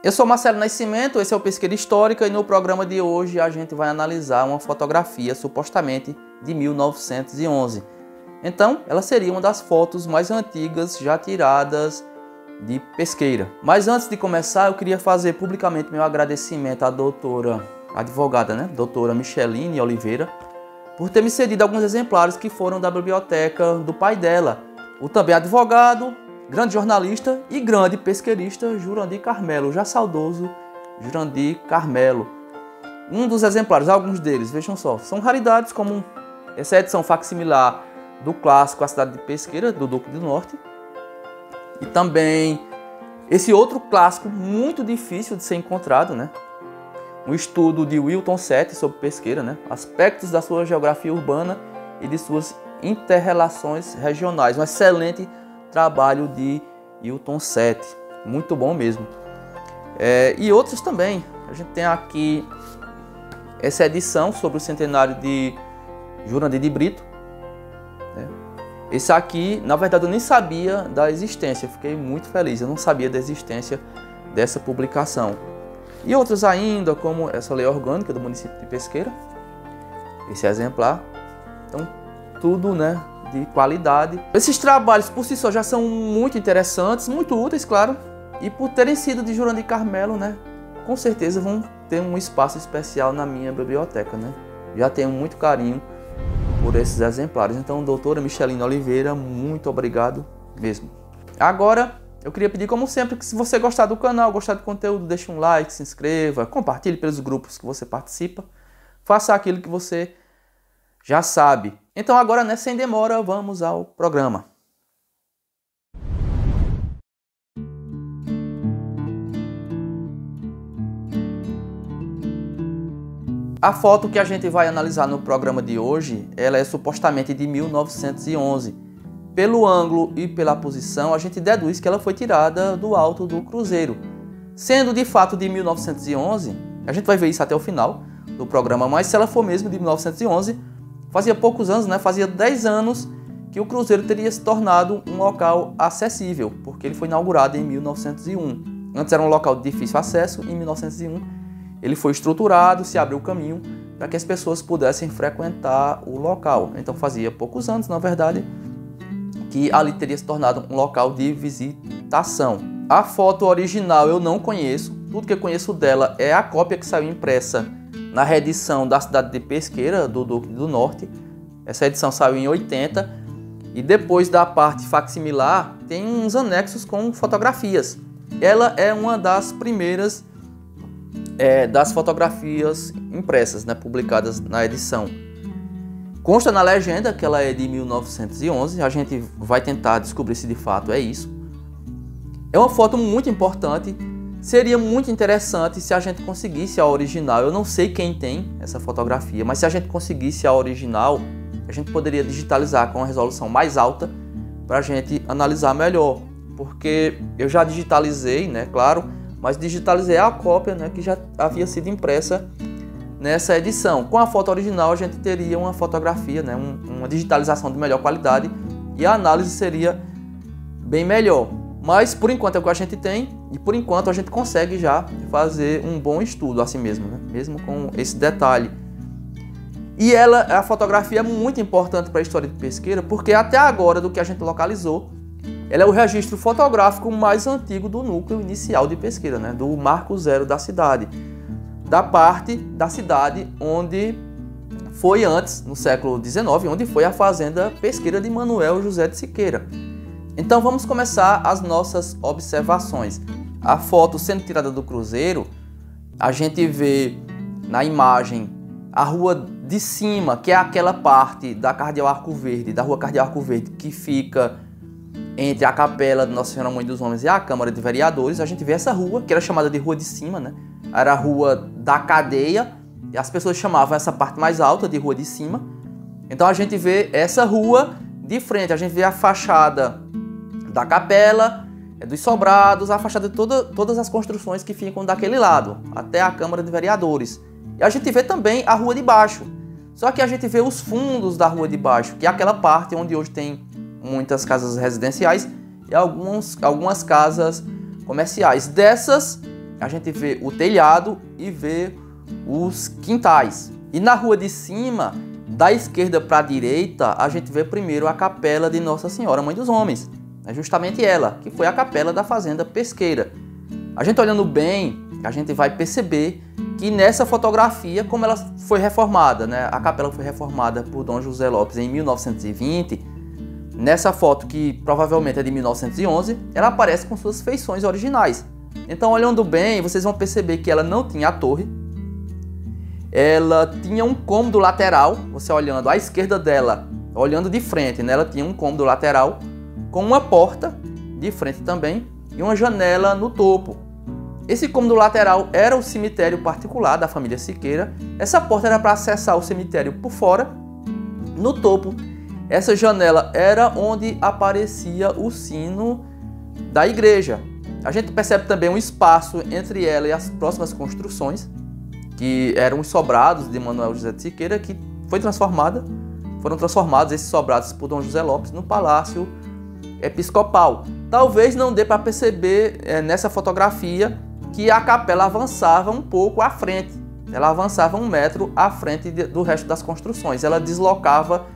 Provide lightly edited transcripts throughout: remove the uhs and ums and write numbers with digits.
Eu sou Marcelo Nascimento, esse é o Pesqueira Histórica e no programa de hoje a gente vai analisar uma fotografia supostamente de 1911. Então, ela seria uma das fotos mais antigas já tiradas de Pesqueira. Mas antes de começar, eu queria fazer publicamente meu agradecimento à doutora advogada, doutora Micheline Oliveira, por ter me cedido alguns exemplares que foram da biblioteca do pai dela, o também advogado, grande jornalista e grande pesqueirista Jurandir Carmelo, já saudoso Jurandir Carmelo. Um dos exemplares, alguns deles, vejam só, são raridades como essa edição facsimilar do clássico A Cidade de Pesqueira, do Duque do Norte, e também esse outro clássico muito difícil de ser encontrado, um estudo de Wilton Sete sobre Pesqueira, aspectos da sua geografia urbana e de suas interrelações regionais, um excelente trabalho de Wilton Sete, muito bom mesmo. E outros também, a gente tem aqui essa edição sobre o centenário de Jurandir de Brito. Esse aqui, na verdade, eu nem sabia da existência, eu fiquei muito feliz, eu não sabia da existência dessa publicação. E outros ainda, como essa lei orgânica do município de Pesqueira, esse exemplar. Então, tudo, de qualidade. Esses trabalhos por si só já são muito interessantes, muito úteis, claro, e por terem sido de Jurandir Carmelo, com certeza vão ter um espaço especial na minha biblioteca, Já tenho muito carinho por esses exemplares. Então, doutora Micheline Oliveira, muito obrigado mesmo. Agora, eu queria pedir, como sempre, que se você gostar do canal, gostar do conteúdo, deixe um like, se inscreva, compartilhe pelos grupos que você participa, faça aquilo que você já sabe. Então agora, sem demora, vamos ao programa. A foto que a gente vai analisar no programa de hoje, ela é supostamente de 1911. Pelo ângulo e pela posição, a gente deduz que ela foi tirada do alto do cruzeiro. Sendo de fato de 1911, a gente vai ver isso até o final do programa, mas se ela for mesmo de 1911, fazia poucos anos, fazia 10 anos que o cruzeiro teria se tornado um local acessível, porque ele foi inaugurado em 1901. Antes era um local de difícil acesso, em 1901 ele foi estruturado, se abriu o caminho para que as pessoas pudessem frequentar o local. Então fazia poucos anos, na verdade, que ali teria se tornado um local de visitação. A foto original eu não conheço, tudo que eu conheço dela é a cópia que saiu impressa na reedição da Cidade de Pesqueira, do Duque do Norte. Essa edição saiu em 80 e depois da parte facsimilar tem uns anexos com fotografias. Ela é uma das primeiras das fotografias impressas, publicadas na edição. Consta na legenda que ela é de 1911, a gente vai tentar descobrir se de fato é isso. É uma foto muito importante, seria muito interessante se a gente conseguisse a original. Eu não sei quem tem essa fotografia, mas se a gente conseguisse a original, a gente poderia digitalizar com uma resolução mais alta para a gente analisar melhor. Porque eu já digitalizei, claro, mas digitalizei a cópia que já havia sido impressa nessa edição. Com a foto original a gente teria uma fotografia, uma digitalização de melhor qualidade e a análise seria bem melhor. Mas por enquanto é o que a gente tem e por enquanto a gente consegue já fazer um bom estudo assim mesmo, mesmo com esse detalhe. E a fotografia é muito importante para a história de Pesqueira porque até agora, do que a gente localizou, ela é o registro fotográfico mais antigo do núcleo inicial de Pesqueira, do marco zero da cidade. Da parte da cidade onde foi antes, no século XIX, onde foi a fazenda pesqueira de Manuel José de Siqueira. Então vamos começar as nossas observações. A foto sendo tirada do cruzeiro, a gente vê na imagem a rua de cima, que é aquela parte da Cardeal Arco Verde, da rua Cardeal Arco Verde, que fica entre a capela de Nossa Senhora Mãe dos Homens e a Câmara de Vereadores. A gente vê essa rua, que era chamada de Rua de Cima, Era a rua da cadeia, e as pessoas chamavam essa parte mais alta de Rua de Cima. Então a gente vê essa rua de frente, a gente vê a fachada da capela, dos sobrados, a fachada de todas as construções que ficam daquele lado, até a Câmara de Vereadores. E a gente vê também a Rua de Baixo, só que a gente vê os fundos da Rua de Baixo, que é aquela parte onde hoje tem muitas casas residenciais e algumas casas comerciais. Dessas a gente vê o telhado e vê os quintais. E na rua de cima, da esquerda para a direita, a gente vê primeiro a capela de Nossa Senhora, Mãe dos Homens. É justamente ela, que foi a capela da fazenda pesqueira. A gente olhando bem, a gente vai perceber que nessa fotografia, como ela foi reformada, né? A capela foi reformada por Dom José Lopes em 1920. Nessa foto, que provavelmente é de 1911, ela aparece com suas feições originais. Então, olhando bem, vocês vão perceber que ela não tinha a torre. Ela tinha um cômodo lateral, você olhando à esquerda dela, olhando de frente, né? Ela tinha um cômodo lateral com uma porta de frente também e uma janela no topo. Esse cômodo lateral era o cemitério particular da família Siqueira. Essa porta era para acessar o cemitério por fora. No topo, essa janela era onde aparecia o sino da igreja. A gente percebe também um espaço entre ela e as próximas construções, que eram os sobrados de Manuel José de Siqueira, que foram transformados esses sobrados por Dom José Lopes no Palácio Episcopal. Talvez não dê para perceber nessa fotografia que a capela avançava um pouco à frente. Ela avançava 1 metro à frente do resto das construções. Ela deslocava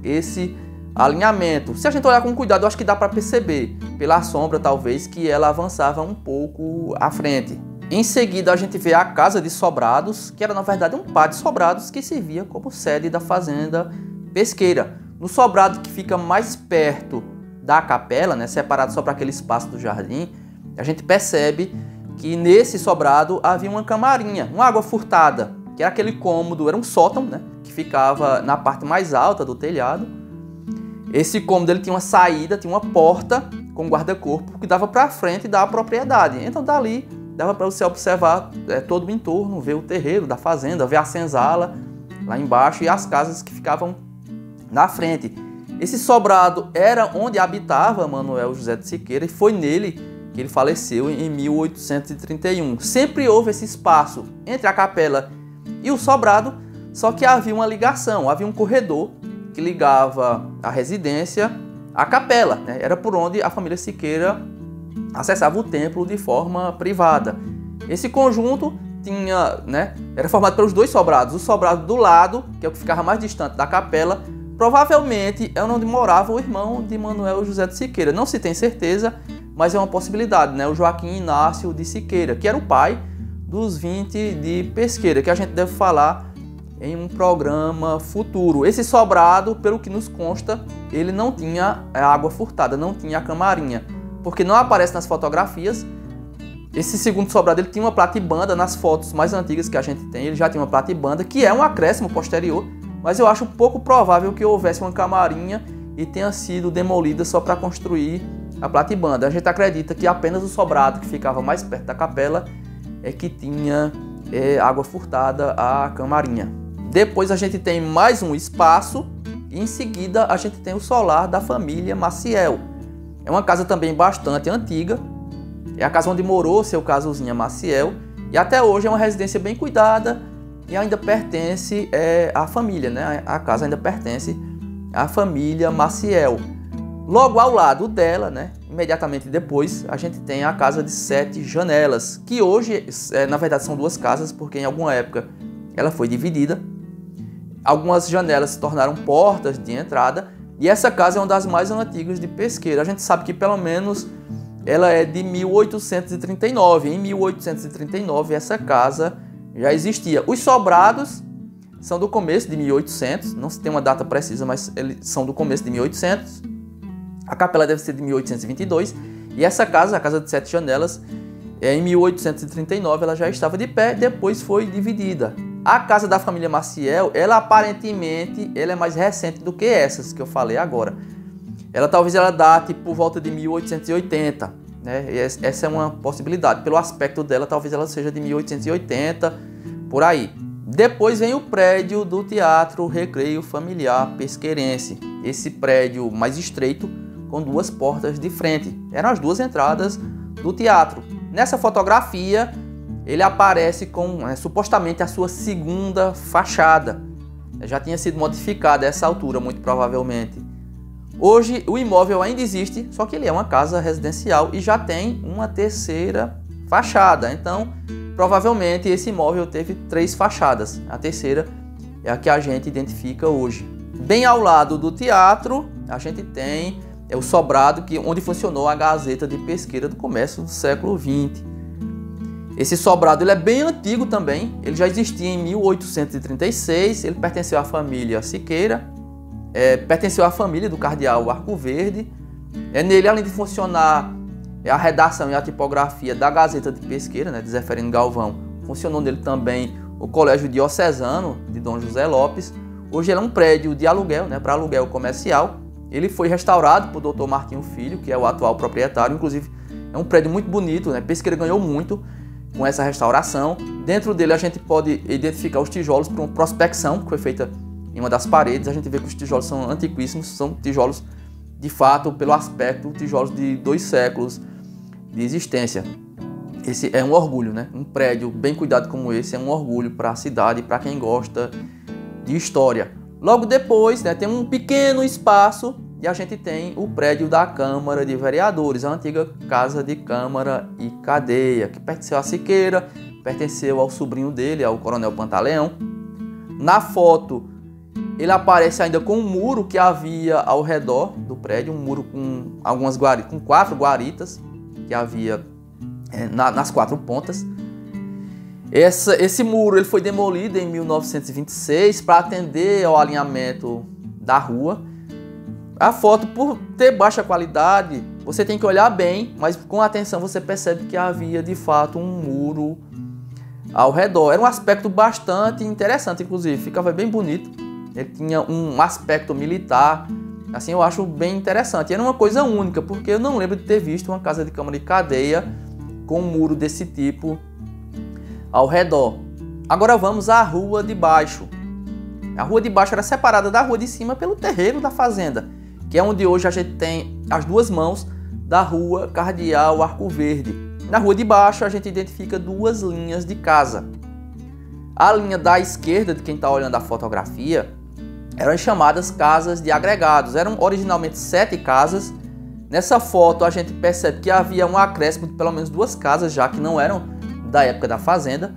esse alinhamento. Se a gente olhar com cuidado, eu acho que dá para perceber, pela sombra talvez, que ela avançava um pouco à frente. Em seguida, a gente vê a casa de sobrados, que era na verdade um pátio de sobrados que servia como sede da fazenda pesqueira. No sobrado que fica mais perto da capela, né, separado só para aquele espaço do jardim, a gente percebe que nesse sobrado havia uma camarinha, uma água furtada, que era aquele cômodo, era um sótão, né, que ficava na parte mais alta do telhado. Esse cômodo ele tinha uma saída, tinha uma porta com guarda-corpo que dava para frente da propriedade. Então dali dava para você observar todo o entorno, ver o terreiro da fazenda, ver a senzala lá embaixo e as casas que ficavam na frente. Esse sobrado era onde habitava Manuel José de Siqueira e foi nele que ele faleceu em 1831. Sempre houve esse espaço entre a capela e o sobrado, só que havia uma ligação, havia um corredor que ligava a residência à capela, né? Era por onde a família Siqueira acessava o templo de forma privada. Esse conjunto tinha, né, era formado pelos 2 sobrados. O sobrado do lado, que é o que ficava mais distante da capela, provavelmente é onde morava o irmão de Manuel José de Siqueira. Não se tem certeza, mas é uma possibilidade, né? O Joaquim Inácio de Siqueira, que era o pai dos 20 de Pesqueira, que a gente deve falar em um programa futuro. Esse sobrado, pelo que nos consta, ele não tinha água furtada, não tinha a camarinha, porque não aparece nas fotografias. Esse segundo sobrado ele tinha uma platibanda. Nas fotos mais antigas que a gente tem, ele já tinha uma platibanda, que é um acréscimo posterior, mas eu acho pouco provável que houvesse uma camarinha e tenha sido demolida só para construir a platibanda. A gente acredita que apenas o sobrado que ficava mais perto da capela é que tinha água furtada a camarinha. Depois a gente tem mais um espaço e em seguida a gente tem o solar da família Maciel. É uma casa também bastante antiga, é a casa onde morou seu Casuzinha Maciel e até hoje é uma residência bem cuidada e ainda pertence à família, né? A casa ainda pertence à família Maciel. Logo ao lado dela, né, imediatamente depois, a gente tem a casa de 7 janelas, que hoje, na verdade, são 2 casas, porque em alguma época ela foi dividida. Algumas janelas se tornaram portas de entrada, e essa casa é uma das mais antigas de Pesqueira. A gente sabe que pelo menos ela é de 1839. Em 1839 essa casa já existia. Os sobrados são do começo de 1800, não se tem uma data precisa, mas eles são do começo de 1800. A capela deve ser de 1822 e essa casa, a casa de 7 janelas, em 1839 ela já estava de pé, depois foi dividida. A casa da família Maciel, ela aparentemente ela é mais recente do que essas que eu falei agora. Talvez ela date por volta de 1880, né? Essa é uma possibilidade. Pelo aspecto dela, talvez ela seja de 1880, por aí. Depois vem o prédio do Teatro Recreio Familiar Pesqueirense. Esse prédio mais estreito, com 2 portas de frente. Eram as 2 entradas do teatro. Nessa fotografia, ele aparece com supostamente a sua segunda fachada. Já tinha sido modificada a essa altura, muito provavelmente. Hoje o imóvel ainda existe, só que ele é uma casa residencial e já tem uma 3ª fachada. Então, provavelmente esse imóvel teve 3 fachadas. A terceira é a que a gente identifica hoje. Bem ao lado do teatro, a gente tem o sobrado onde funcionou a Gazeta de Pesqueira do começo do século XX. Esse sobrado ele é bem antigo também, ele já existia em 1836, ele pertenceu à família Siqueira, pertenceu à família do cardeal Arcoverde. Nele, além de funcionar a redação e a tipografia da Gazeta de Pesqueira, de Zeferino Galvão, funcionou nele também o Colégio Diocesano de Dom José Lopes. Hoje ele é um prédio de aluguel, para aluguel comercial. Ele foi restaurado por Dr. Martinho Filho, que é o atual proprietário. Inclusive, é um prédio muito bonito, Pesqueira ganhou muito com essa restauração. Dentro dele a gente pode identificar os tijolos por uma prospecção que foi feita em uma das paredes. A gente vê que os tijolos são antiquíssimos, são tijolos de fato, pelo aspecto, tijolos de 2 séculos de existência. Esse é um orgulho, Um prédio bem cuidado como esse é um orgulho para a cidade e para quem gosta de história. Logo depois, tem um pequeno espaço e a gente tem o prédio da Câmara de Vereadores, a antiga Casa de Câmara e Cadeia, que pertenceu a Siqueira, pertenceu ao sobrinho dele, ao Coronel Pantaleão. Na foto, ele aparece ainda com um muro que havia ao redor do prédio, um muro com algumas guaritas, com 4 guaritas que havia nas 4 pontas. Esse muro ele foi demolido em 1926 para atender ao alinhamento da rua. A foto, por ter baixa qualidade, você tem que olhar bem, mas com atenção você percebe que havia de fato um muro ao redor. Era um aspecto bastante interessante, inclusive, ficava bem bonito. Ele tinha um aspecto militar, assim, eu acho bem interessante. Era uma coisa única, porque eu não lembro de ter visto uma casa de câmara e cadeia com um muro desse tipo ao redor. Agora vamos à Rua de Baixo. A Rua de Baixo era separada da Rua de Cima pelo terreiro da fazenda, que é onde hoje a gente tem as 2 mãos da Rua Cardeal Arcoverde. Na Rua de Baixo a gente identifica 2 linhas de casa. A linha da esquerda, de quem está olhando a fotografia, eram as chamadas casas de agregados. Eram originalmente 7 casas. Nessa foto a gente percebe que havia um acréscimo de pelo menos 2 casas, já que não eram da época da fazenda.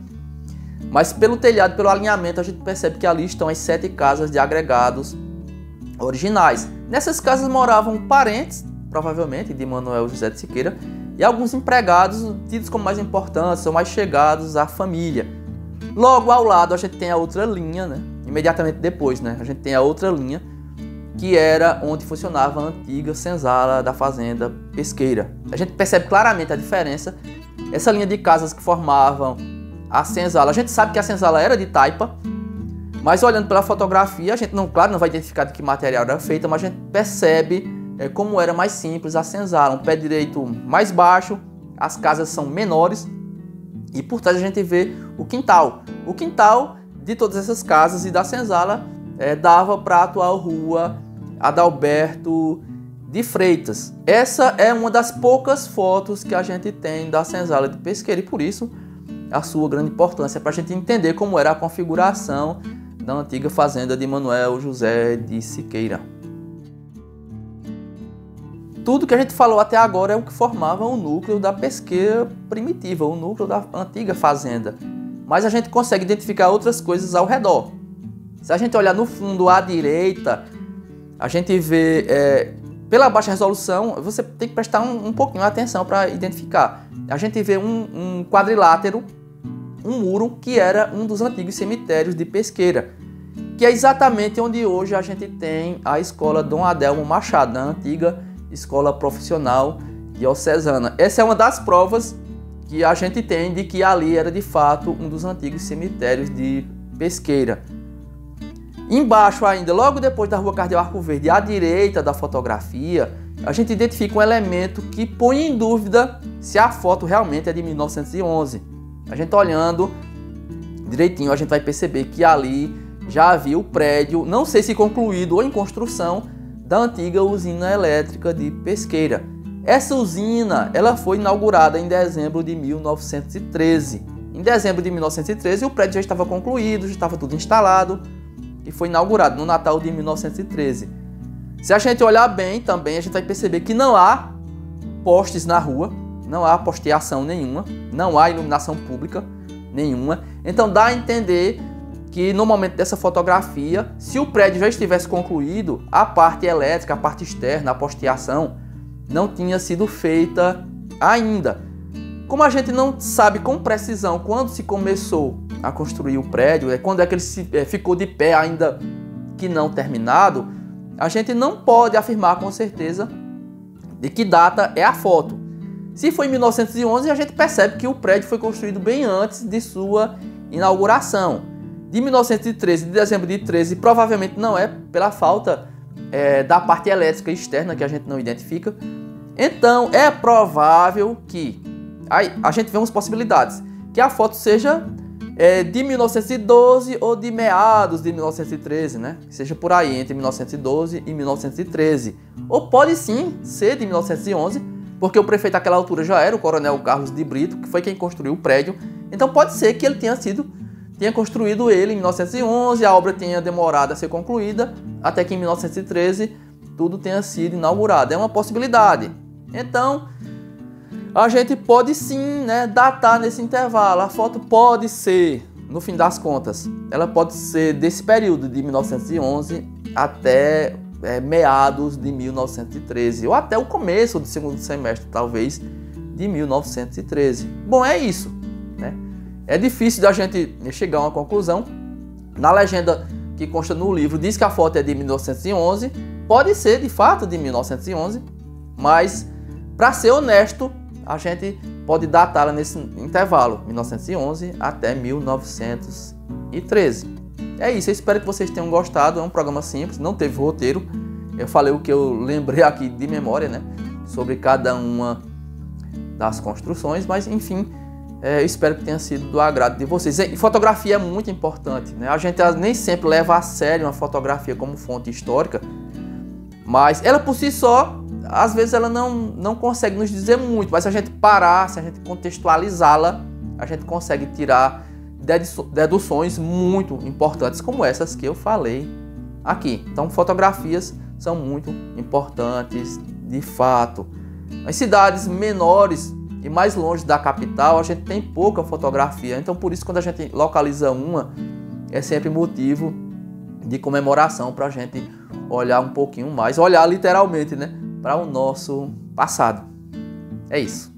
Mas pelo telhado, pelo alinhamento, a gente percebe que ali estão as 7 casas de agregados originais. Nessas casas moravam parentes, provavelmente, de Manuel José de Siqueira, e alguns empregados tidos como mais importantes, ou mais chegados à família. Logo ao lado a gente tem a outra linha, imediatamente depois, a gente tem a outra linha, que era onde funcionava a antiga senzala da fazenda Pesqueira. A gente percebe claramente a diferença. Essa linha de casas que formavam a senzala, a gente sabe que a senzala era de taipa, mas olhando pela fotografia, a gente não vai identificar de que material era feita, mas a gente percebe como era mais simples a senzala. Um pé direito mais baixo, as casas são menores e por trás a gente vê o quintal. O quintal de todas essas casas e da senzala dava para a atual Rua Adalberto de Freitas. Essa é uma das poucas fotos que a gente tem da senzala de Pesqueira e por isso a sua grande importância para a gente entender como era a configuração da antiga fazenda de Manuel José de Siqueira. Tudo que a gente falou até agora é o que formava o núcleo da Pesqueira primitiva, o núcleo da antiga fazenda. Mas a gente consegue identificar outras coisas ao redor. Se a gente olhar no fundo à direita, a gente vê, pela baixa resolução, você tem que prestar um pouquinho de atenção para identificar. A gente vê um quadrilátero, um muro que era um dos antigos cemitérios de Pesqueira, que é exatamente onde hoje a gente tem a escola Dom Adelmo Machado, a antiga escola profissional diocesana. Essa é uma das provas que a gente tem de que ali era de fato um dos antigos cemitérios de Pesqueira. Embaixo ainda, logo depois da Rua Cardeal Arcoverde, à direita da fotografia, a gente identifica um elemento que põe em dúvida se a foto realmente é de 1911. A gente olhando direitinho, a gente vai perceber que ali já havia o prédio, não sei se concluído ou em construção, da antiga usina elétrica de Pesqueira. Essa usina ela foi inaugurada em dezembro de 1913. Em dezembro de 1913 o prédio já estava concluído, já estava tudo instalado e foi inaugurado no Natal de 1913. Se a gente olhar bem também, a gente vai perceber que não há postes na rua, não há posteação nenhuma, não há iluminação pública nenhuma. Então dá a entender que no momento dessa fotografia, se o prédio já estivesse concluído, a parte elétrica, a parte externa, a posteação, não tinha sido feita ainda. Como a gente não sabe com precisão quando se começou a construir o prédio, quando é que ele ficou de pé ainda que não terminado, a gente não pode afirmar com certeza de que data é a foto. Se foi em 1911, a gente percebe que o prédio foi construído bem antes de sua inauguração. De 1913, de dezembro de 13, provavelmente não é pela falta da parte elétrica externa que a gente não identifica. Então é provável que aí a gente vê umas possibilidades, que a foto seja de 1912 ou de meados de 1913, né? Seja por aí, entre 1912 e 1913. Ou pode sim ser de 1911, porque o prefeito naquela altura já era o coronel Carlos de Brito, que foi quem construiu o prédio. Então pode ser que ele tenha construído ele em 1911, a obra tenha demorado a ser concluída, até que em 1913 tudo tenha sido inaugurado. É uma possibilidade. Então, a gente pode sim, né, datar nesse intervalo. A foto pode ser, no fim das contas, ela pode ser desse período de 1911 até meados de 1913, ou até o começo do segundo semestre, talvez, de 1913. Bom, é isso, né? É difícil da gente chegar a uma conclusão. Na legenda que consta no livro diz que a foto é de 1911, pode ser de fato de 1911, mas para ser honesto, a gente pode datá-la nesse intervalo, 1911 até 1913. É isso, eu espero que vocês tenham gostado. É um programa simples, não teve roteiro. Eu falei o que eu lembrei aqui de memória, né, sobre cada uma das construções, mas enfim, eu espero que tenha sido do agrado de vocês. E fotografia é muito importante, né? A gente nem sempre leva a sério uma fotografia como fonte histórica, mas ela por si só, às vezes ela não consegue nos dizer muito, mas se a gente parar, se a gente contextualizá-la, a gente consegue tirar deduções muito importantes, como essas que eu falei aqui. Então, fotografias são muito importantes, de fato. Nas cidades menores e mais longe da capital, a gente tem pouca fotografia. Então, por isso, quando a gente localiza uma, é sempre motivo de comemoração para a gente olhar um pouquinho mais, olhar literalmente, né, para o nosso passado. É isso.